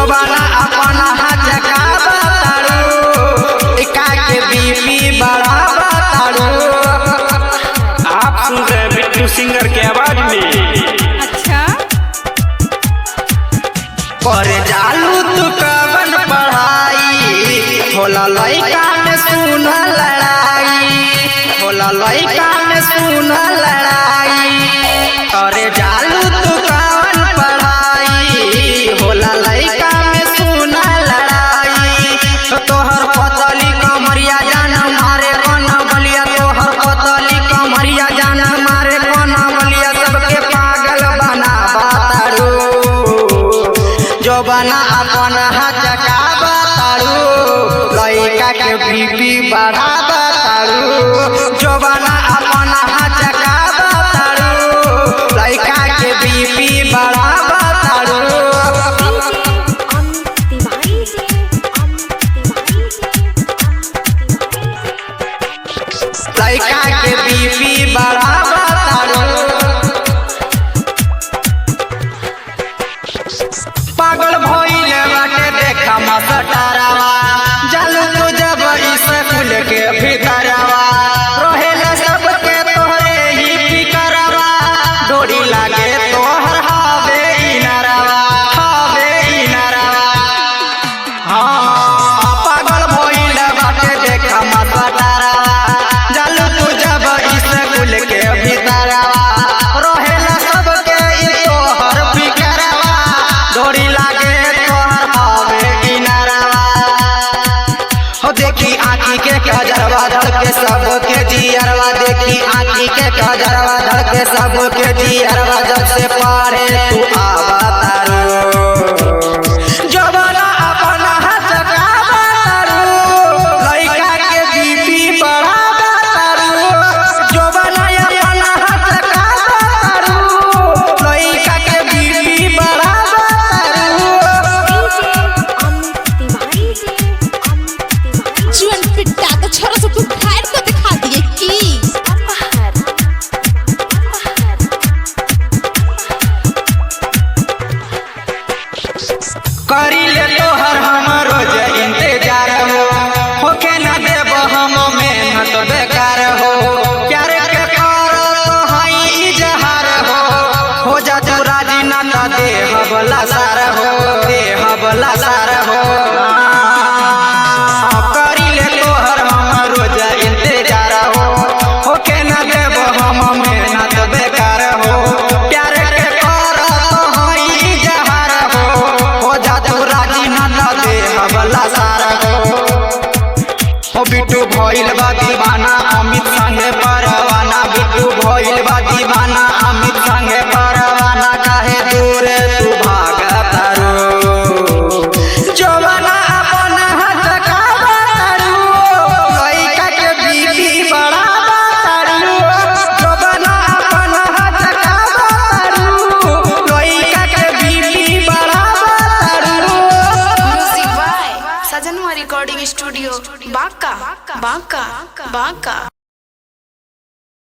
जोबाना अपना हचकावा तारू एका के बीपी बढ़ावा तारू। आप सुन रहे हैं बिट्टू सिंगर के आवाज में। अच्छा करे जालू तू कवन पढ़ाई होला लइका में सुन लड़ाई, होला लइका में सुन लड़ाई। करे जालू तू कवन पढ़ाई होला लइका में सुन लड़ाई। तोहर पतली कमरिया जान मारे कौन बलिया, तोहर पतली कमरिया जान मारे कौन बलिया। सबके पागल बनावा तारू जोबाना अपन हचकावा तारू लइका के बीपी बढ़ावा तारू। जोबाना अपन हचकावा तारू लइका के बीपी बढ़ावा तारू। लइका के बीपी बढ़ावा तारू। पागल भइले बाटे देखा मसटारावा जालू तू जब स्कूल के भीतरवा रहेला सबके तोहरे ही फिकरवा। डोरी लागे तोहर हवे इनरवा, हवे इनरवा। हाँ पागल भइले बाटे देखा मसटारावा जालू तू जब स्कूल के भीतरवा रहेला सबके तोहर फिकरवा। डोरी लागे तोहर हवे किनारवा हो देखी आँखी के कजरवा धड़के सबके जियरवा। देखी आँखी के कजरवा धड़के सबके जियरवा। जब से पढ़े तू आवा तारू जोबाना अपन हचकावा तारू लइका के बीपी बढ़ावा तारू। जोबाना अपन हचकावा तारू लइका के बीपी बढ़ावा जीवन पिट्टा तो छोरा से तू फाड़ के दिखा दिए की। करी ले तोहर हम रोज इंतजार हो होके न देब हम मेहनत बेकार हो। प्यार के करो तो हई इजहार हो जा तू राजी न त देह बला सार हो, देह बला सार हो। करी ले तोहर हम रोज इंतजार हो होके न देब हम मेहनत बेकार हो। प्यार के करो तो हई इजहार हो जा तू राजी न त देह बला सार हो। बिट्टू भइल बा दीवाना अमित संगे परवाना, बिट्टू भइल बा दीवाना अमित संगे परवाना। काहे दूर तू भागा तारू जोबाना अपन हचकावा तारू लइका के बीपी बढ़ावा तारू। जोबाना अपन हचकावा तारू लइका के बीपी बढ़ावा तारू। म्यूजिक बाय सजनवा रिकॉर्डिंग स्टूडियो बांका बांका बांका।